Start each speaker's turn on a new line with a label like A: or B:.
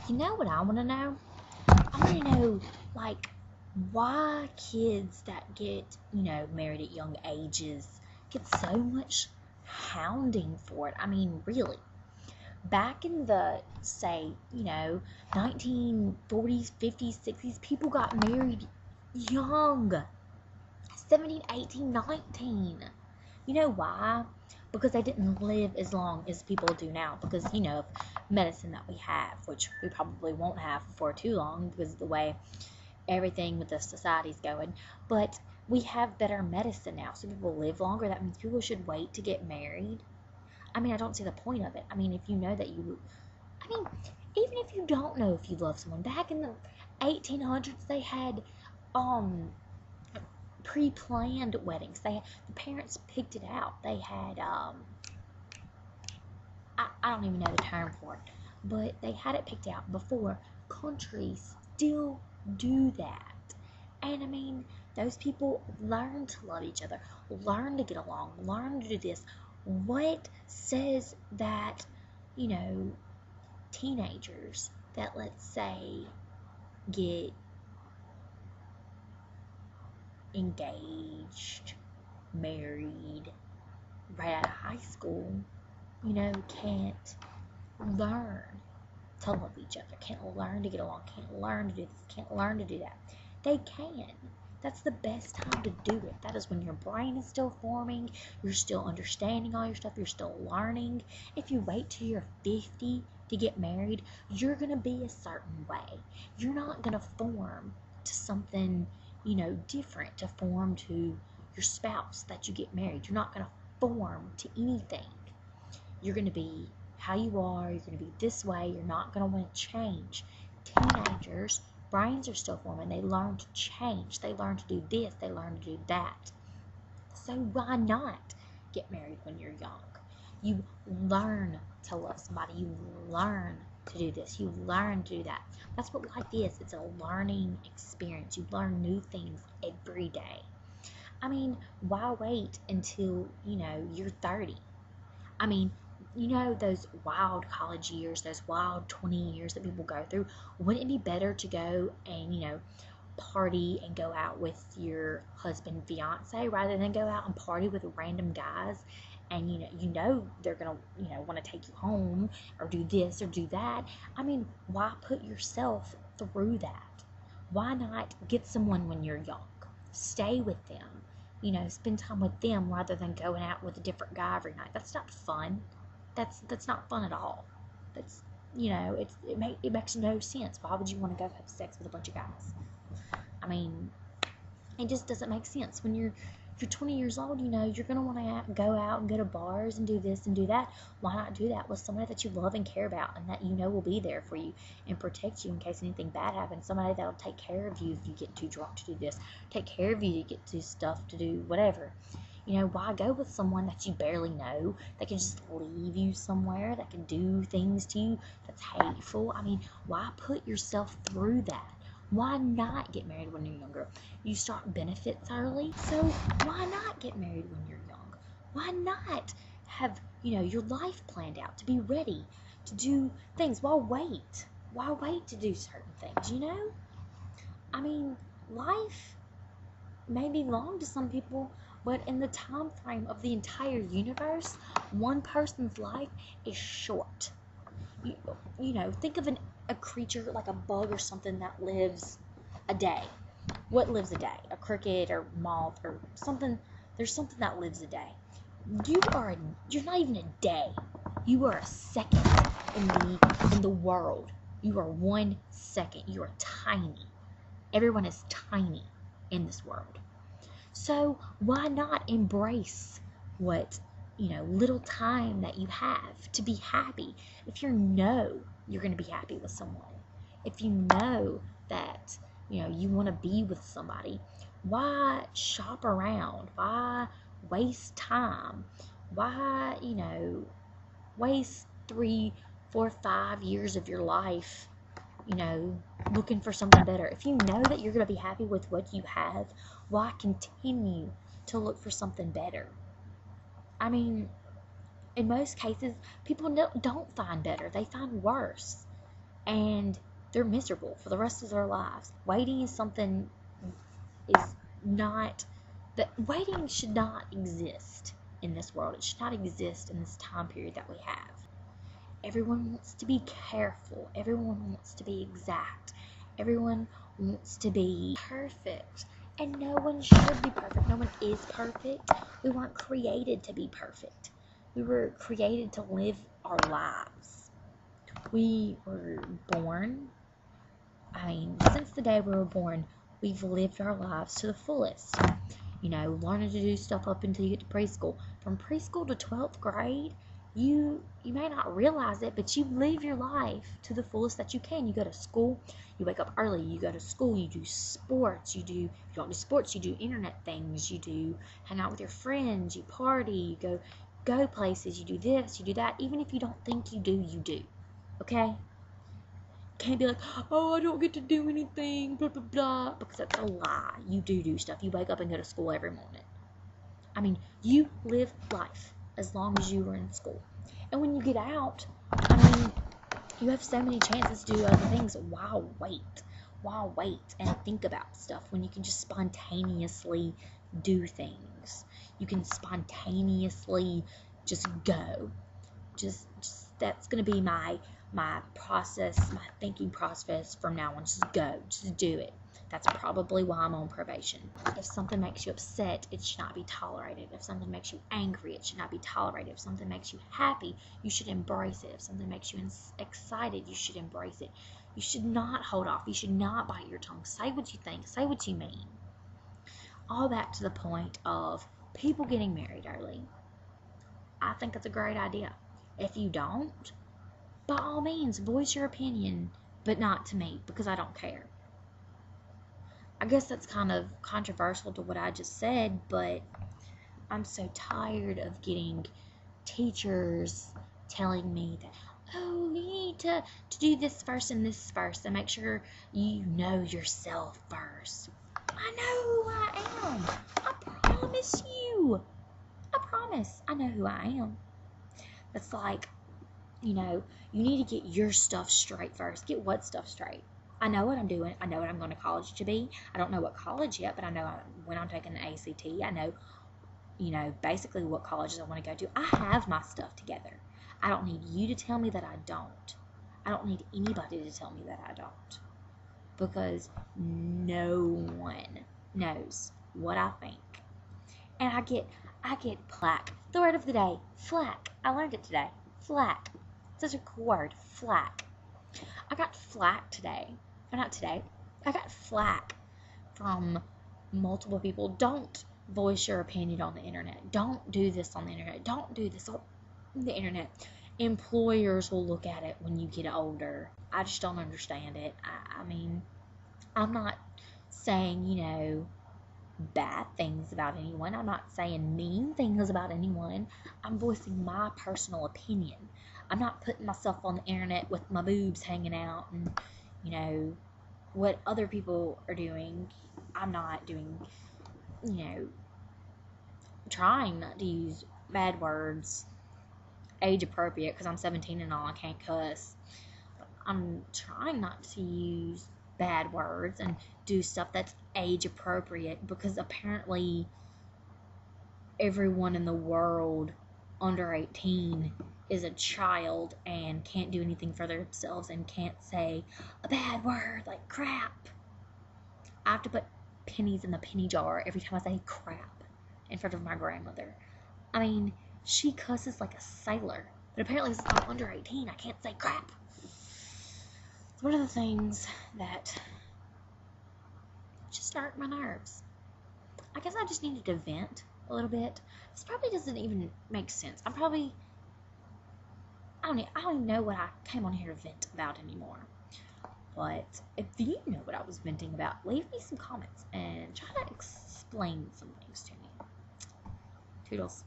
A: You know what I want to know? I want to know, like, why kids that get, married at young ages get so much hounding for it. I mean, really. Back in the, say, 1940s, 50s, 60s, people got married young. 17, 18, 19. You know why? Because they didn't live as long as people do now. Because, of medicine that we have, which we probably won't have for too long because of the way everything with the society's going. But we have better medicine now, so people live longer. That means people should wait to get married. I mean, I don't see the point of it. I mean, if you know that I mean, even if you don't know if you love someone, back in the 1800s, they had, pre-planned weddings. The parents picked it out. They had I don't even know the term for it, but they had it picked out before. Countries still do that. And I mean, those people learn to love each other, learn to get along, learn to do this. What says that, you know, teenagers that, let's say, get engaged, married right out of high school, can't learn to love each other, can't learn to get along, can't learn to do this, can't learn to do that. They can. That's the best time to do it. That is when your brain is still forming, you're still understanding all your stuff, you're still learning. If you wait till you're 50 to get married, you're going to be a certain way. You're not going to form to something, different, to form to your spouse that you get married. You're not going to form to anything. You're going to be how you are. You're going to be this way. You're not going to want to change. Teenagers, brains are still forming. They learn to change. They learn to do this. They learn to do that. So why not get married when you're young? You learn to love somebody. You learn to do this. You learn to do that. That's what life is. It's a learning experience. You learn new things every day. I mean, why wait until, you're 30? I mean, those wild college years, those wild 20 years that people go through, wouldn't it be better to go and, party and go out with your husband, fiance, rather than go out and party with random guys and, they're going to, want to take you home or do this or do that? I mean, why put yourself through that? Why not get someone when you're young? Stay with them. Spend time with them rather than going out with a different guy every night. That's not fun. That's not fun at all. That's it makes no sense. Why would you want to go have sex with a bunch of guys? I mean, it just doesn't make sense. When you're 20 years old, you're gonna want to go out and go to bars and do this and do that. Why not do that with somebody that you love and care about and that will be there for you and protect you in case anything bad happens? Somebody that'll take care of you if you get too drunk to do this, take care of you to get to stuff to do whatever. Why go with someone that you barely know, that can just leave you somewhere, that can do things to you that's hateful? I mean, why put yourself through that? Why not get married when you're younger? You start benefits early, so why not get married when you're young? Why not have, your life planned out to be ready to do things? Why wait? Why wait to do certain things, I mean, life may be long to some people, but in the time frame of the entire universe, one person's life is short. You, think of a creature like a bug or something that lives a day. What lives a day? A cricket or moth or something. There's something that lives a day. You're not even a day. You are a second in the world. You are 1 second. You are tiny. Everyone is tiny in this world. So why not embrace what, little time that you have to be happy? If you're going to be happy with someone, if you know that, you want to be with somebody, why shop around? Why waste time? Why, waste 3, 4, 5 years of your life, looking for something better? If you know that you're going to be happy with what you have, why continue to look for something better? I mean, in most cases, people don't find better. They find worse. and they're miserable for the rest of their lives. Waiting is not, that waiting should not exist in this world. It should not exist in this time period that we have. Everyone wants to be careful. Everyone wants to be exact. Everyone wants to be perfect. And no one should be perfect. No one is perfect. We weren't created to be perfect. We were created to live our lives. We were born, since the day we were born, we've lived our lives to the fullest. Learning to do stuff up until you get to preschool. From preschool to 12th grade, you may not realize it, but you live your life to the fullest that you can. You go to school, you wake up early, you go to school, you do sports, if you don't do sports, you do internet things, you do hang out with your friends, you party, you go places, you do this, you do that. Even if you don't think you do. Okay? Can't be like, oh, I don't get to do anything, blah, blah, blah, because that's a lie. You do stuff. You wake up and go to school every morning. You live life as long as you were in school. And when you get out, you have so many chances to do other things. Why wait and think about stuff when you can just spontaneously do things? You can spontaneously just go. Just that's going to be my process, my thinking process from now on. Just go. Just do it. That's probably why I'm on probation. If something makes you upset, it should not be tolerated. If something makes you angry, it should not be tolerated. If something makes you happy, you should embrace it. If something makes you excited, you should embrace it. You should not hold off. You should not bite your tongue. Say what you think. Say what you mean. All back to the point of people getting married early. I think it's a great idea. If you don't, by all means, voice your opinion, but not to me, because I don't care. I guess that's kind of controversial to what I just said, but I'm so tired of getting teachers telling me that, oh, you need to do this first and this first, and make sure you know yourself first. I know who I am. I promise you. I promise. I know who I am. That's like, you need to get your stuff straight first. Get what stuff straight? I know what I'm doing. I know what I'm going to college to be. I don't know what college yet, but I know when I'm taking the ACT. I know, basically what colleges I want to go to. I have my stuff together. I don't need you to tell me that I don't. I don't need anybody to tell me that I don't. Because no one knows what I think. And I get flack. The word of the day, flack. I learned it today. Flack. It's such a cool word, flack. I got flack today. Or not today. I got flack from multiple people. Don't voice your opinion on the internet. Don't do this on the internet. Don't do this on the internet. Employers will look at it when you get older. I just don't understand it. I'm not saying, bad things about anyone. I'm not saying mean things about anyone. I'm voicing my personal opinion. I'm not putting myself on the internet with my boobs hanging out and, what other people are doing. I'm not doing, trying not to use bad words, age appropriate, because I'm 17 and all, I can't cuss. I'm trying not to use bad words and do stuff that's age appropriate, because apparently everyone in the world under 18 is a child and can't do anything for themselves and can't say a bad word like crap. I have to put pennies in the penny jar every time I say crap in front of my grandmother. She cusses like a sailor, but apparently since I'm under 18, I can't say crap. It's one of the things that just hurt my nerves. I guess I just needed to vent a little bit. This probably doesn't even make sense. I don't even know what I came on here to vent about anymore. But if you know what I was venting about, leave me some comments and try to explain some things to me. Toodles.